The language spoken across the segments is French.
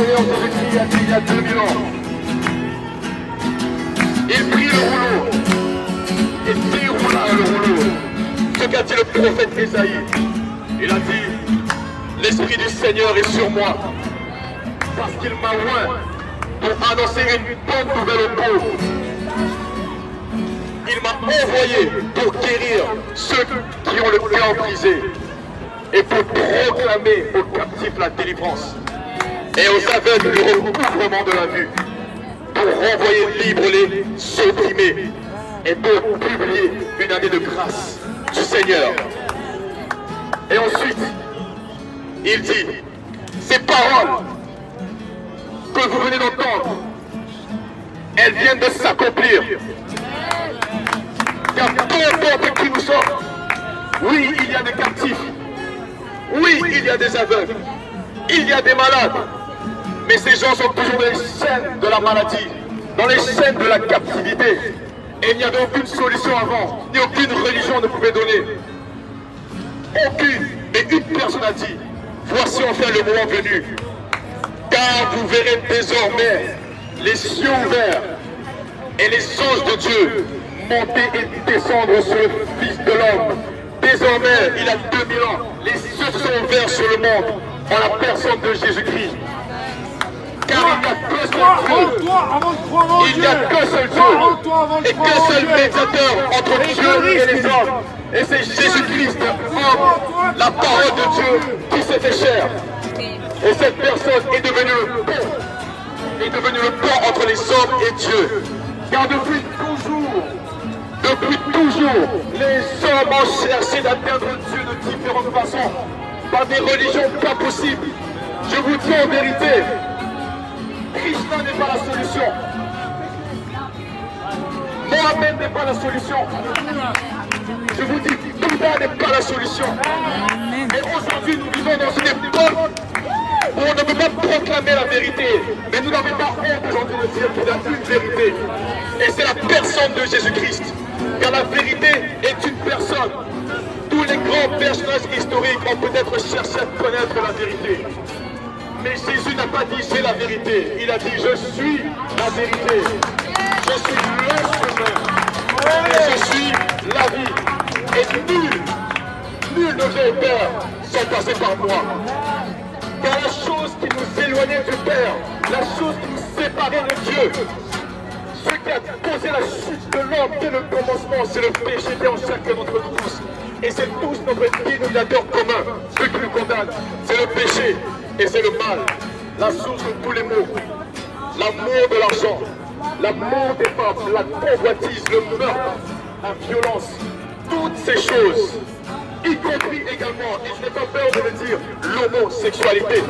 Seigneur Jésus-Christ a dit il y a 2000 ans. Il prit le rouleau et déroula le rouleau. Ce qu'a dit le prophète Ésaïe. Il a dit, l'Esprit du Seigneur est sur moi, parce qu'il m'a oint pour annoncer une bonne nouvelle aux pauvres. Il m'a envoyé pour guérir ceux qui ont le cœur brisé et pour proclamer aux captifs la délivrance et aux aveugles le recouvrement de la vue, pour renvoyer libres les opprimés et pour publier une année de grâce du Seigneur. Et ensuite, il dit, ces paroles que vous venez d'entendre, elles viennent de s'accomplir. Car peu importe qui nous sommes, oui, il y a des captifs, oui, il y a des aveugles, il y a des malades, mais ces gens sont toujours dans les chaînes de la maladie, dans les chaînes de la captivité. Et il n'y avait aucune solution avant, ni aucune religion ne pouvait donner. Aucune, mais une personne a dit, voici enfin le moment venu, car vous verrez désormais les cieux ouverts et les anges de Dieu monter et descendre sur le Fils de l'homme. Désormais, il y a 2000 ans, les cieux se sont ouverts sur le monde en la personne de Jésus-Christ. Car il n'y a qu'un seul Dieu. Il n'y a qu'un seul Dieu et qu'un seul médiateur entre Dieu et les hommes. Et c'est Jésus-Christ, homme, la parole de Dieu qui s'est fait chair. Et cette personne est devenue le pont entre les hommes et Dieu. Car depuis toujours, les hommes ont cherché d'atteindre Dieu de différentes façons, par des religions pas possibles. Je vous dis en vérité, Krishna n'est pas la solution. Mohamed n'est pas la solution. Je vous dis, Bouddha n'est pas la solution. Et aujourd'hui, nous vivons dans une époque où on ne peut pas proclamer la vérité. Mais nous n'avons pas honte aujourd'hui de dire qu'il y a une vérité. Et c'est la personne de Jésus-Christ. Car la vérité est une personne. Tous les grands personnages historiques ont peut-être cherché à connaître la vérité. Mais Jésus n'a pas dit c'est la vérité. Il a dit je suis la vérité. Je suis le chemin. Et je suis la vie. Et nul ne vient au Père sans passer par moi. Car la chose qui nous éloignait du Père, la chose qui nous séparait de Dieu, ce qui a causé la chute de l'homme dès le commencement, c'est le péché qui est en chacun d'entre nous tous. Et c'est tous notre dénominateur commun, ce qui nous condamne. C'est le péché et c'est le mal, la source de tous les maux. L'amour de l'argent, l'amour des femmes, la convoitise, le meurtre, la violence, toutes ces choses, y compris également, et je n'ai pas peur de le dire, l'homosexualité,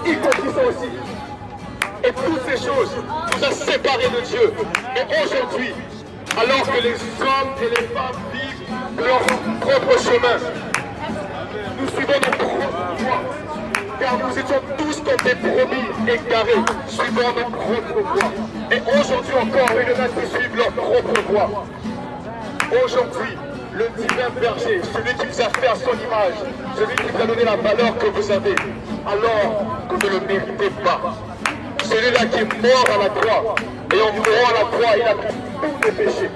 y compris ça aussi. Et toutes ces choses nous ont séparés de Dieu. Mais aujourd'hui, alors que les hommes et les femmes vivent de leur propre chemin, nous suivons nos propres voies, car nous étions tous comme des brebis égarés, suivant nos propres voies. Et aujourd'hui encore, il y en a qui suivent leur propre voie. Aujourd'hui, le divin berger, celui qui vous a fait à son image, celui qui vous a donné la valeur que vous avez, alors que vous ne le méritez pas. Celui-là qui est mort à la croix, et en mourant à la croix, il a pris tous les péchés.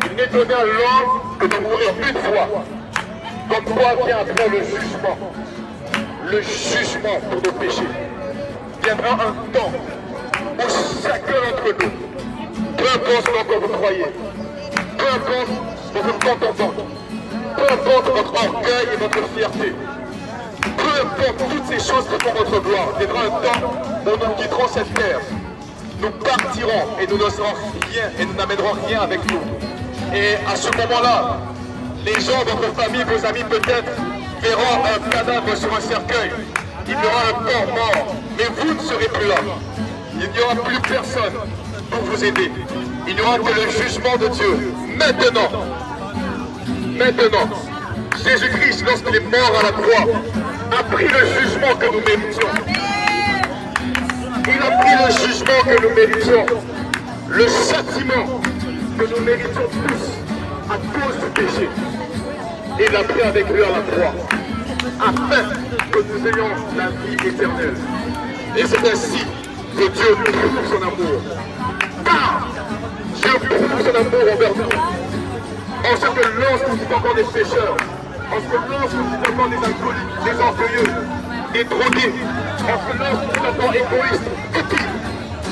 Il n'est donné à l'homme que de mourir une fois. Comme quoi vient après le jugement. Le jugement pour nos péchés. Viendra un temps où chacun d'entre nous, peu importe ce que vous croyez, peu importe ce que vous contentez, peu importe votre orgueil et votre fierté, peu importe toutes ces choses qui font votre gloire, viendra un temps où nous quitterons cette terre. Nous partirons et nous ne serons rien et nous n'amènerons rien avec nous. Et à ce moment-là, les gens, votre famille, vos amis peut-être, verront un cadavre sur un cercueil. Il y aura un corps mort, mais vous ne serez plus là. Il n'y aura plus personne pour vous aider. Il n'y aura que le jugement de Dieu. Maintenant, Jésus-Christ, lorsqu'il est mort à la croix, a pris le jugement que nous méritions. Il a pris le jugement que nous méritions. Le châtiment que nous méritions tous à cause du péché. Et il l'a pris avec lui à la croix. afin que nous ayons la vie éternelle. Et c'est ainsi que Dieu prouve son amour. Car Dieu prouve son amour envers nous. En ce que lorsque nous sommes encore des pécheurs, en ce que lorsque nous sommes encore des alcooliques, des orgueilleux, des drogués, en ce que lorsque nous sommes encore égoïstes, stupides,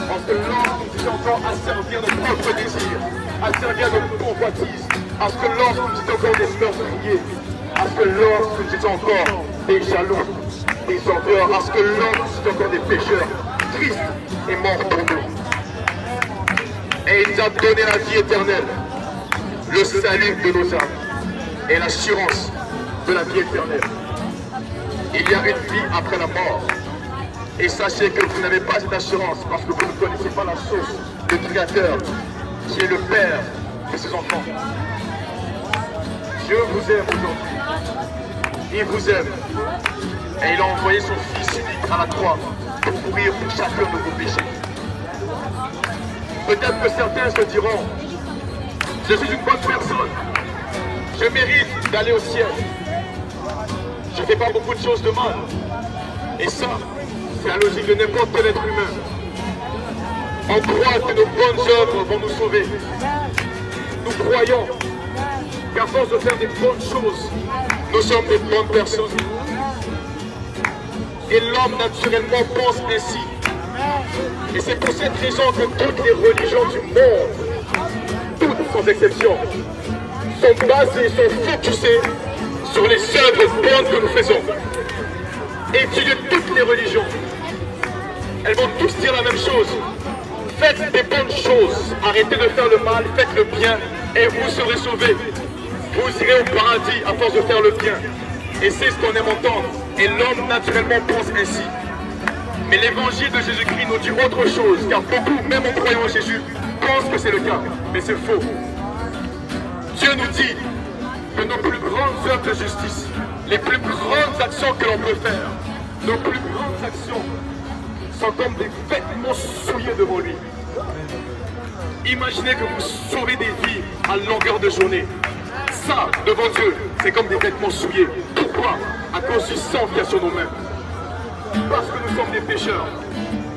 en ce que lorsque nous sommes encore à servir nos propres désirs, à servir nos convoitises, à ce que lorsque nous sommes encore des meurtriers, à ce que lorsque nous sommes encore des jaloux, des orgueurs, à ce que lorsque nous sommes encore des pécheurs, Christ est mort pour nous. Et il nous a donné la vie éternelle, le salut de nos âmes et l'assurance de la vie éternelle. Il y a une vie après la mort. Et sachez que vous n'avez pas cette assurance parce que vous ne connaissez pas la source, le Créateur, qui est le Père de ses enfants. Dieu vous aime aujourd'hui. Il vous aime. Et il a envoyé son Fils unique à la croix pour mourir pour chacun de vos péchés. Peut-être que certains se diront, je suis une bonne personne, je mérite d'aller au ciel. Je ne fais pas beaucoup de choses de mal. Et ça, c'est la logique de n'importe quel être humain. On croit que nos bonnes œuvres vont nous sauver. Nous croyons qu'à force de faire des bonnes choses, nous sommes des bonnes personnes. Et l'homme naturellement pense ainsi. Et c'est pour cette raison que toutes les religions du monde, toutes sans exception, sont basées, sont focusées sur les œuvres bonnes que nous faisons. Étudiez toutes les religions. Elles vont tous dire la même chose. Faites des bonnes choses, arrêtez de faire le mal, faites le bien et vous serez sauvés. Vous irez au paradis à force de faire le bien. Et c'est ce qu'on aime entendre. Et l'homme naturellement pense ainsi. Mais l'évangile de Jésus-Christ nous dit autre chose, car beaucoup, même en croyant en Jésus, pensent que c'est le cas. Mais c'est faux. Dieu nous dit que nos plus grandes œuvres de justice, les plus grandes actions que l'on peut faire, nos plus grandes actions sont comme des vêtements souillés devant lui. Imaginez que vous sauvez des vies à longueur de journée. Ça, devant Dieu, c'est comme des vêtements souillés. Pourquoi? À cause du sang qu'il y a sur nos mains. Parce que nous sommes des pécheurs.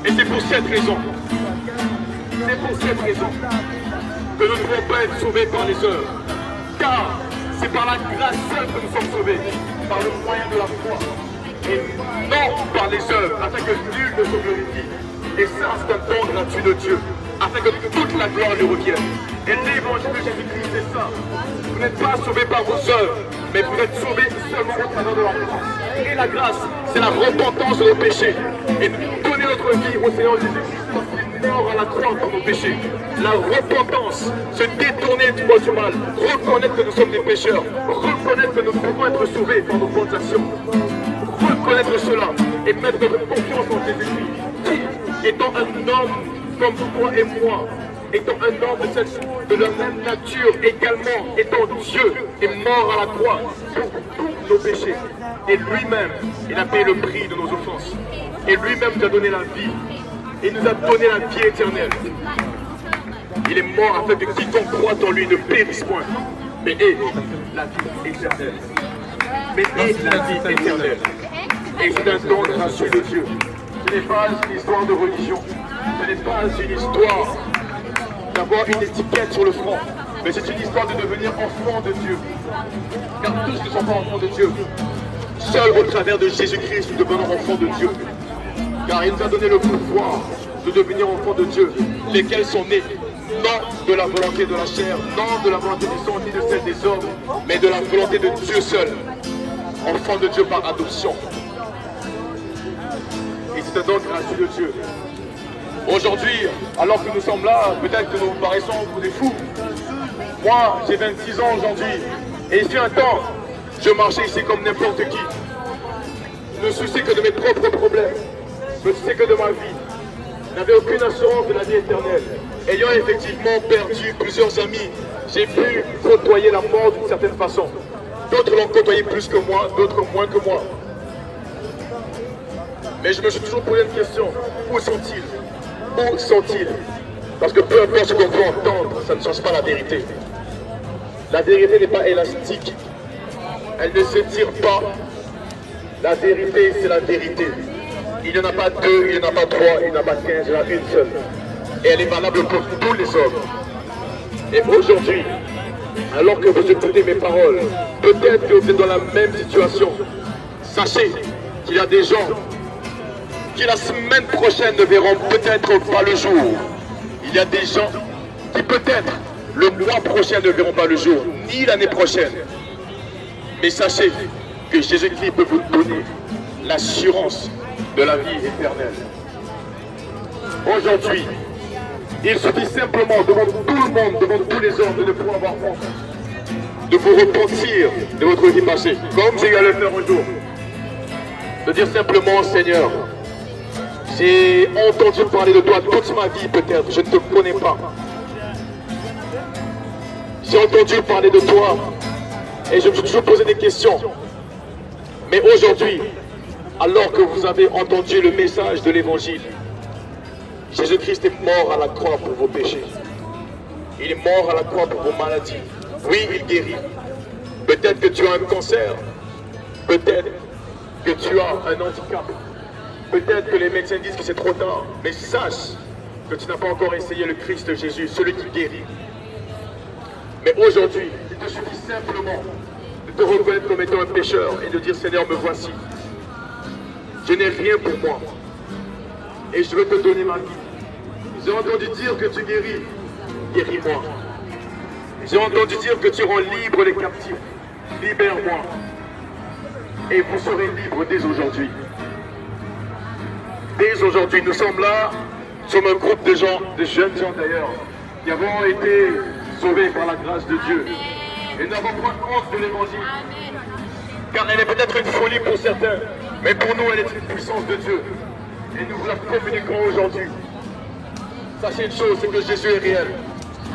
Et c'est pour cette raison. C'est pour cette raison que nous ne devons pas être sauvés par les œuvres. Car c'est par la grâce seule que nous sommes sauvés. Par le moyen de la foi. Et non par les œuvres, afin que nul ne se glorifie. Et ça, c'est un don gratuit de Dieu, afin que toute la gloire lui revienne. Et l'évangile de Jésus-Christ, c'est ça. Vous n'êtes pas sauvés par vos œuvres, mais vous êtes sauvés seulement au travers de la grâce. Et la grâce, c'est la repentance de nos péchés. Et donner notre vie au Seigneur Jésus-Christ, parce qu'il est mort à la croix pour nos péchés. La repentance, se détourner du mal, reconnaître que nous sommes des pécheurs, reconnaître que nous pouvons être sauvés par nos bonnes actions. Reconnaître cela et mettre notre confiance en Jésus-Christ, qui, étant un homme comme toi et moi, étant un homme de la même nature, également étant Dieu, est mort à la croix pour tous nos péchés. Et lui-même, il a payé le prix de nos offenses. Et lui-même nous a donné la vie. Il nous a donné la vie éternelle. Il est mort afin que quiconque croit en lui ne périsse point, mais ait la vie éternelle. Mais ait la vie éternelle. Et c'est un don gracieux de Dieu. Ce n'est pas une histoire de religion. Ce n'est pas une histoire d'avoir une étiquette sur le front. Mais c'est une histoire de devenir enfant de Dieu. Car tous ne sont pas enfants de Dieu. Seul au travers de Jésus-Christ, nous devenons enfants de Dieu. Car il nous a donné le pouvoir de devenir enfants de Dieu, lesquels sont nés non de la volonté de la chair, non de la volonté du sang ni de celle des hommes, mais de la volonté de Dieu seul. Enfants de Dieu par adoption. Et c'est un don gratuit de Dieu. Aujourd'hui, alors que nous sommes là, peut-être que nous paraissons pour des fous. Moi, j'ai 26 ans aujourd'hui. Et il y a un temps, je marchais ici comme n'importe qui. Je ne souciais que de mes propres problèmes. Je ne souciais que de ma vie. Je n'avais aucune assurance de la vie éternelle. Ayant effectivement perdu plusieurs amis, j'ai pu côtoyer la mort d'une certaine façon. D'autres l'ont côtoyé plus que moi, d'autres moins que moi. Mais je me suis toujours posé une question. Où sont-ils? Où sont-ils? Parce que peu importe ce qu'on peut entendre, ça ne change pas la vérité. La vérité n'est pas élastique. Elle ne s'étire pas. La vérité, c'est la vérité. Il n'y en a pas deux, il n'y en a pas trois, il n'y en a pas 15, il y en a une seule. Et elle est valable pour tous les hommes. Et aujourd'hui, alors que vous écoutez mes paroles, peut-être que vous êtes dans la même situation. Sachez qu'il y a des gens qui la semaine prochaine ne verront peut-être pas le jour. Il y a des gens qui peut-être le mois prochain ne verront pas le jour, ni l'année prochaine. Mais sachez que Jésus-Christ peut vous donner l'assurance de la vie éternelle. Aujourd'hui, il suffit simplement devant tout le monde, devant tous les hommes, de ne pas avoir honte, de vous repentir de votre vie passée, comme j'ai eu à le faire un jour. De dire simplement, Seigneur, j'ai entendu parler de toi toute ma vie peut-être, je ne te connais pas. J'ai entendu parler de toi et je me suis toujours posé des questions. Mais aujourd'hui, alors que vous avez entendu le message de l'évangile, Jésus-Christ est mort à la croix pour vos péchés. Il est mort à la croix pour vos maladies. Oui, il guérit. Peut-être que tu as un cancer. Peut-être que tu as un handicap. Peut-être que les médecins disent que c'est trop tard. Mais sache que tu n'as pas encore essayé le Christ Jésus, celui qui guérit. Mais aujourd'hui, il te suffit simplement de te reconnaître comme étant un pécheur et de dire, Seigneur, me voici. Je n'ai rien pour moi. Et je veux te donner ma vie. J'ai entendu dire que tu guéris. Guéris-moi. J'ai entendu dire que tu rends libre les captifs. Libère-moi. Et vous serez libre dès aujourd'hui. Dès aujourd'hui, nous sommes là, nous sommes un groupe de gens, de jeunes gens d'ailleurs, qui avons été sauvés par la grâce de Dieu. Et nous n'avons pas honte de l'évangile. Car elle est peut-être une folie pour certains, mais pour nous, elle est une puissance de Dieu. Et nous vous la communiquons aujourd'hui. Sachez une chose, c'est que Jésus est réel.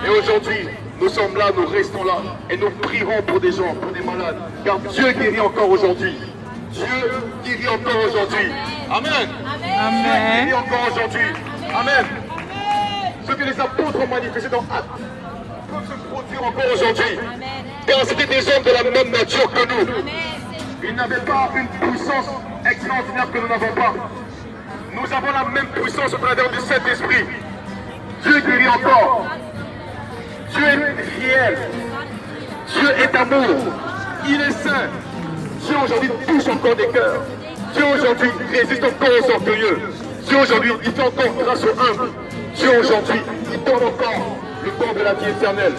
Et aujourd'hui, nous sommes là, nous restons là. Et nous prierons pour des gens, pour des malades. Car Dieu guérit encore aujourd'hui. Dieu guérit encore aujourd'hui. Amen. Amen. Dieu guérit encore aujourd'hui. Amen. Ce que les apôtres ont manifesté dans Actes peuvent se produire encore aujourd'hui. Car c'était des hommes de la même nature que nous. Ils n'avaient pas une puissance extraordinaire que nous n'avons pas. Nous avons la même puissance au travers du Saint-Esprit. Dieu guérit encore. Dieu est réel. Dieu est amour. Il est saint. Dieu aujourd'hui touche encore des cœurs. Dieu aujourd'hui résiste encore aux orgueilleux. Dieu aujourd'hui il fait encore grâce aux humbles. Dieu aujourd'hui il donne encore le don de la vie éternelle.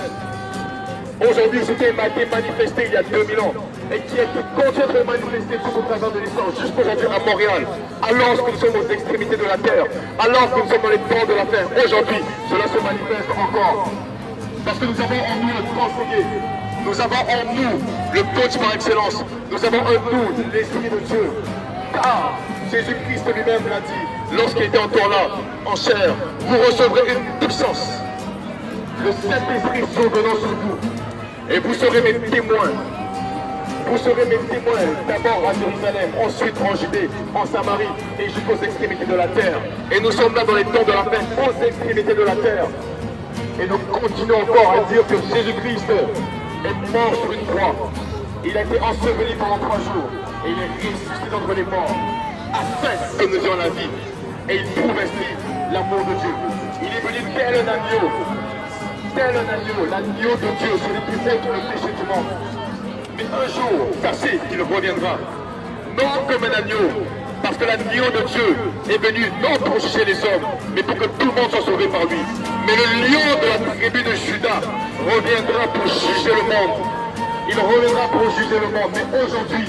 Aujourd'hui, ce qui a été manifesté il y a 2000 ans et qui est continué de manifester tout au travers de l'histoire, jusqu'aujourd'hui à Montréal, alors que nous sommes aux extrémités de la terre, alors que nous sommes dans les temps de la terre, aujourd'hui, cela se manifeste encore. Parce que nous avons en nous le conseiller, nous avons en nous le coach par excellence, nous avons en nous l'esprit de Dieu. Car Jésus-Christ lui-même l'a dit, lorsqu'il était encore là, en chair, vous recevrez une puissance. Le Saint-Esprit survenant sur vous. Et vous serez mes témoins. Vous serez mes témoins d'abord à Jérusalem, ensuite en Judée, en Samarie et jusqu'aux extrémités de la terre. Et nous sommes là dans les temps de la fin, aux extrémités de la terre. Et nous continuons encore à dire que Jésus-Christ est mort sur une croix. Il a été enseveli pendant 3 jours. Et il est ressuscité d'entre les morts, afin que nous ayons la vie. Et il prouve ainsi l'amour de Dieu. Il est venu tel un agneau. Tel un agneau, l'agneau de Dieu, celui qui ôte le péché du monde. Mais un jour, sachez qu'il reviendra, non comme un agneau, parce que l'agneau de Dieu est venu non pour juger les hommes, mais pour que tout le monde soit sauvé par lui. Mais le lion de la tribu de Juda reviendra pour juger le monde. Il reviendra pour juger le monde. Mais aujourd'hui,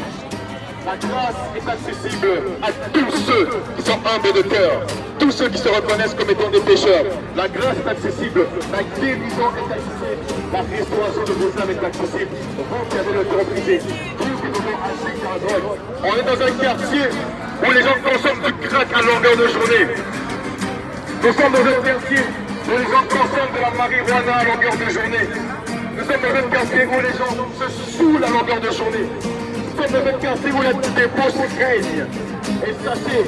la grâce est accessible à tous ceux qui sont humbles de cœur, tous ceux qui se reconnaissent comme étant des pécheurs. La grâce est accessible, la guérison est accessible, la restauration de vos âmes est accessible. Vous qui avez le cœur brisé, vous qui vous avez acheté par la drogue. On est dans un quartier où les gens consomment du crack à longueur de journée. Nous sommes dans un quartier où les gens consomment de la marijuana à longueur de journée. Nous sommes dans un quartier où les gens se saoulent à longueur de journée. Nous sommes dans un quartier où la débauche règne. Et sachez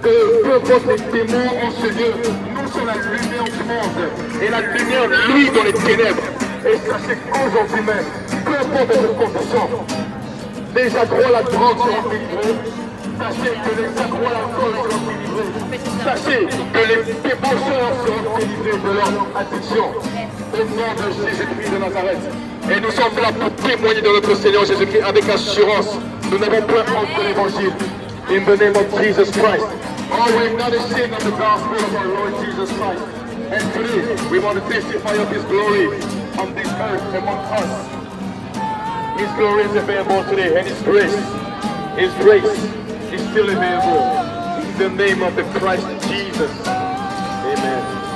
que peu importe les démons en ce lieu, nous sommes la lumière du monde. Et la lumière luit dans les ténèbres. Et sachez qu'aujourd'hui même, peu importe votre condition, déjà droit la drogue sera délivrée, Sachez que les accros à l'alcool seront délivrés. Sachez que les débaucheurs seront délivrés de leur addiction. Au nom de Jésus-Christ de Nazareth. Et nous sommes là pour témoigner de notre Seigneur Jésus-Christ avec assurance. Nous n'avons point honte de l'évangile. In the name of Jesus Christ. Oh, we're not ashamed of the gospel of our Lord Jesus Christ. And today, we want to testify of His glory on this earth among us. His glory is available today, and His grace is still available. In the name of the Christ Jesus.